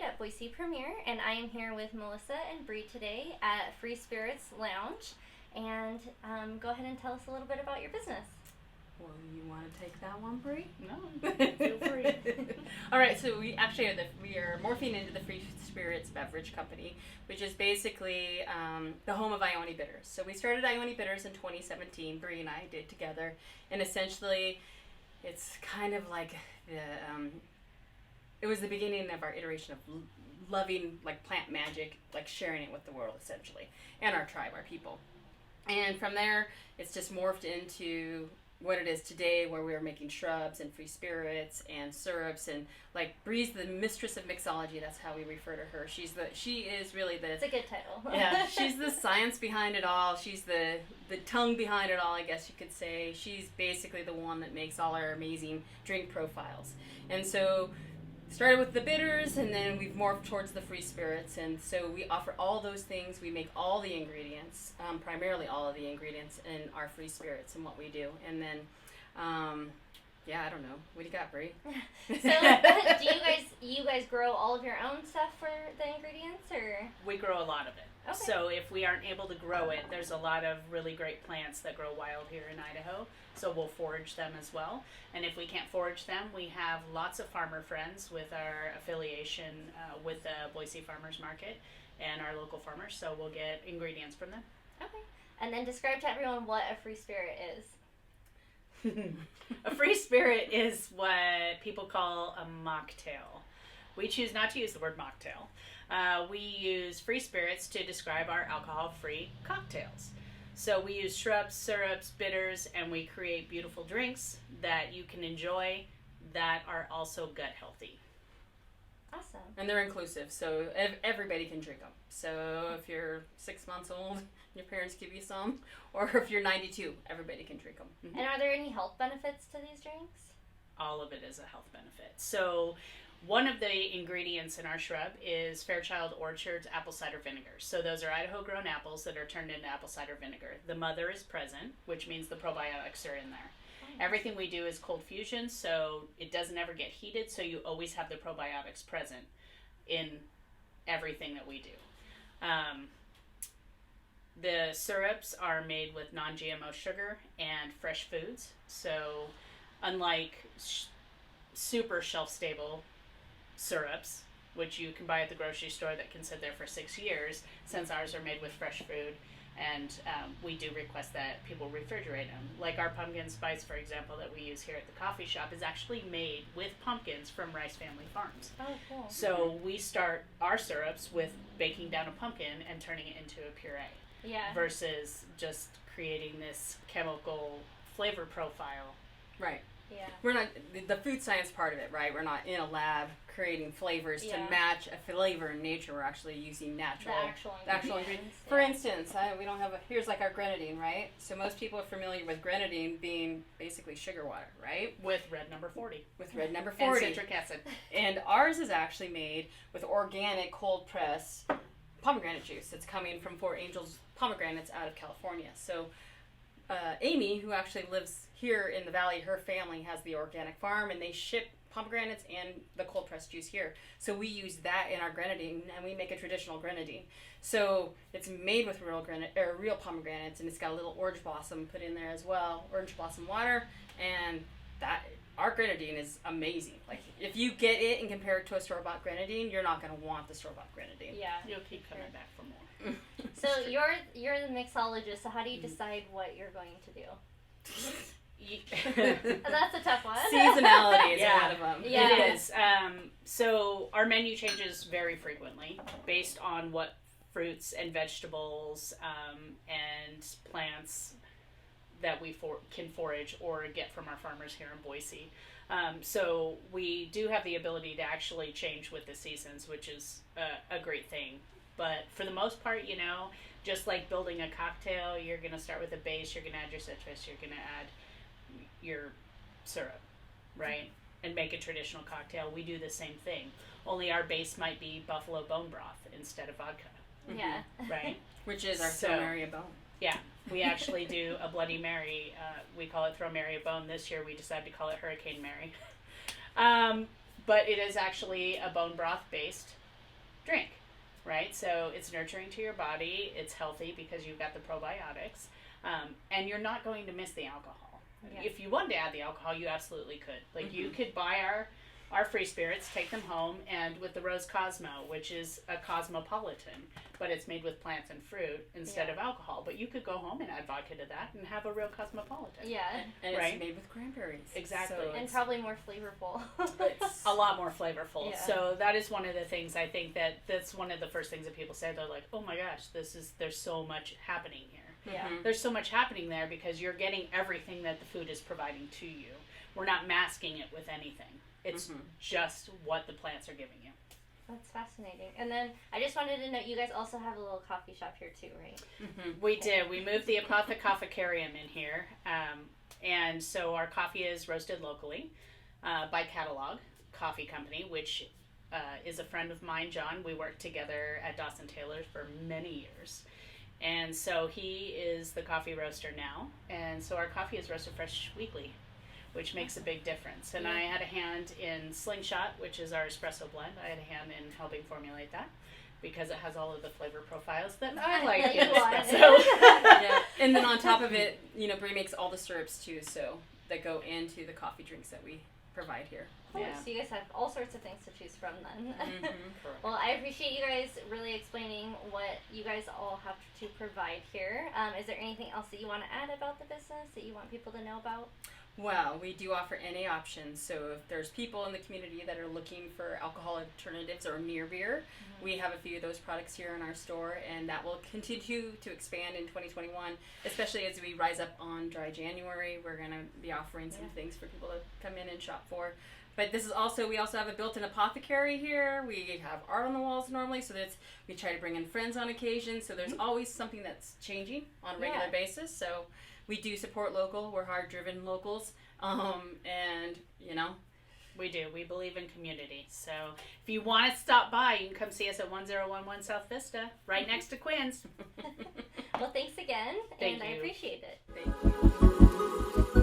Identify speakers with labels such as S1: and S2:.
S1: At Boise Premier, and I am here with Melissa and Bree today at Spirits Lounge. And go ahead and tell us a little bit about your business.
S2: Well, you want to take that one, Bree?
S3: No, feel free.
S2: All right, so we actually are morphing into the Free Spirits Beverage Company, which is basically the home of Ione Bitters. So we started Ione Bitters in 2017. Bree and I did together, and essentially, it's kind of like it was the beginning of our iteration of loving like plant magic, like sharing it with the world essentially, and our tribe, our people. And from there, it's just morphed into what it is today, where we're making shrubs and free spirits and syrups, and like Bree's the mistress of mixology. That's how we refer to her. She is really the.
S1: It's a good title.
S2: Yeah, she's the science behind it all. She's the tongue behind it all, I guess you could say. She's basically the one that makes all our amazing drink profiles. And so started with the bitters, and then we've morphed towards the free spirits, and so we offer all those things. We make all the ingredients, primarily all of the ingredients in our free spirits and what we do. And then, I don't know. What do you got, Bree?
S1: So, do you guys grow all of your own stuff for the ingredients, or?
S3: We grow a lot of it.
S1: Okay.
S3: So if we aren't able to grow it, there's a lot of really great plants that grow wild here in Idaho. So we'll forage them as well. And if we can't forage them, we have lots of farmer friends with our affiliation with the Boise Farmers Market and our local farmers. So we'll get ingredients from them.
S1: Okay. And then describe to everyone what a free spirit is.
S3: A free spirit is what people call a mocktail. We choose not to use the word mocktail. We use free spirits to describe our alcohol-free cocktails. So we use shrubs, syrups, bitters, and we create beautiful drinks that you can enjoy that are also gut healthy.
S1: Awesome.
S2: And they're inclusive, so everybody can drink them. So if you're 6 months old, your parents give you some, or if you're 92, everybody can drink them.
S1: Mm-hmm. And are there any health benefits to these drinks?
S3: All of it is a health benefit. So one of the ingredients in our shrub is Fairchild Orchard's apple cider vinegar. So those are Idaho-grown apples that are turned into apple cider vinegar. The mother is present, which means the probiotics are in there. Everything we do is cold fusion, so it doesn't ever get heated, so you always have the probiotics present in everything that we do. The syrups are made with non-GMO sugar and fresh foods, so unlike super shelf-stable syrups, which you can buy at the grocery store that can sit there for 6 years, since ours are made with fresh food, and we do request that people refrigerate them. Like our pumpkin spice, for example, that we use here at the coffee shop is actually made with pumpkins from Rice Family Farms.
S1: Oh, cool.
S3: So we start our syrups with baking down a pumpkin and turning it into a puree.
S1: Yeah.
S3: Versus just creating this chemical flavor profile.
S2: Right.
S1: Yeah.
S2: We're not the food science part of it, right? We're not in a lab creating flavors to match a flavor in nature. We're actually using natural,
S1: the actual ingredients.
S2: For instance, we don't have here's like our grenadine, right? So most people are familiar with grenadine being basically sugar water, right?
S3: With red number 40.
S2: With red number 40.
S3: And citric acid.
S2: And ours is actually made with organic cold press pomegranate juice. It's coming from Four Angels pomegranates out of California. So Amy, who actually lives here in the valley, her family has the organic farm, and they ship pomegranates and the cold pressed juice here. So we use that in our grenadine, and we make a traditional grenadine. So it's made with real pomegranates, and it's got a little orange blossom put in there as well, orange blossom water, and that our grenadine is amazing. Like if you get it and compare it to a store-bought grenadine, you're not going to want the store-bought grenadine.
S1: Yeah,
S3: you'll keep coming back for more.
S1: So you're the mixologist. So how do you decide what you're going to do? That's a tough one.
S2: Seasonality is one of them.
S1: Yeah.
S3: It is. So our menu changes very frequently based on what fruits and vegetables and plants that we can forage or get from our farmers here in Boise. So we do have the ability to actually change with the seasons, which is a great thing. But for the most part, just like building a cocktail, you're going to start with a base, you're going to add your citrus, you're going to add your syrup, right? And make a traditional cocktail. We do the same thing. Only our base might be buffalo bone broth instead of vodka.
S1: Yeah.
S3: Right?
S2: Which is our Throw Mary a Bone.
S3: Yeah. We actually do a Bloody Mary. We call it Throw Mary a Bone. This year we decided to call it Hurricane Mary. But it is actually a bone broth based drink, right? So it's nurturing to your body. It's healthy because you've got the probiotics. And you're not going to miss the alcohol.
S1: Yeah.
S3: If you wanted to add the alcohol, you absolutely could. Like you could buy our free spirits, take them home, and with the Rose Cosmo, which is a cosmopolitan, but it's made with plants and fruit instead of alcohol. But you could go home and add vodka to that and have a real cosmopolitan.
S1: Yeah.
S2: And
S3: right?
S2: It's made with cranberries.
S3: Exactly.
S2: So
S1: And probably more flavorful.
S3: A lot more flavorful.
S1: Yeah.
S3: So that is one of the things I think that's one of the first things that people say. They're like, oh my gosh, there's so much happening here.
S1: Yeah.
S3: There's so much happening there because you're getting everything that the food is providing to you. We're not masking it with anything. It's just what the plants are giving you.
S1: That's fascinating. And then I just wanted to note, you guys also have a little coffee shop here too, right?
S3: We did. We moved the Apothecophicarium in here. And so our coffee is roasted locally by Catalog Coffee Company, which is a friend of mine, John. We worked together at Dawson Taylor's for many years. And so he is the coffee roaster now. And so our coffee is roasted fresh weekly, which makes a big difference. And I had a hand in Slingshot, which is our espresso blend. I had a hand in helping formulate that because it has all of the flavor profiles that I like in espresso.
S2: Yeah. And then on top of it, Brie makes all the syrups too, so that go into the coffee drinks that we provide here.
S1: Cool.
S3: Yeah.
S1: So you guys have all sorts of things to choose from then.
S3: Correct.
S1: Well, I appreciate you guys really explaining what you guys all have to provide here. Is there anything else that you want to add about the business that you want people to know about?
S2: Well, we do offer NA options, so if there's people in the community that are looking for alcohol alternatives or near beer, we have a few of those products here in our store, and that will continue to expand in 2021, especially as we rise up on Dry January. We're going to be offering some things for people to come in and shop for. But this is also, we also have a built-in apothecary here. We have art on the walls normally, so we try to bring in friends on occasion, so there's always something that's changing on a regular basis, so we do support local. We're hard-driven locals, and
S3: We do. We believe in community. So if you want to stop by, you can come see us at 1011 South Vista, right next to Quinn's.
S1: Well, thanks again,
S3: Thank
S1: and I
S3: you.
S1: appreciate it.
S2: Thank you.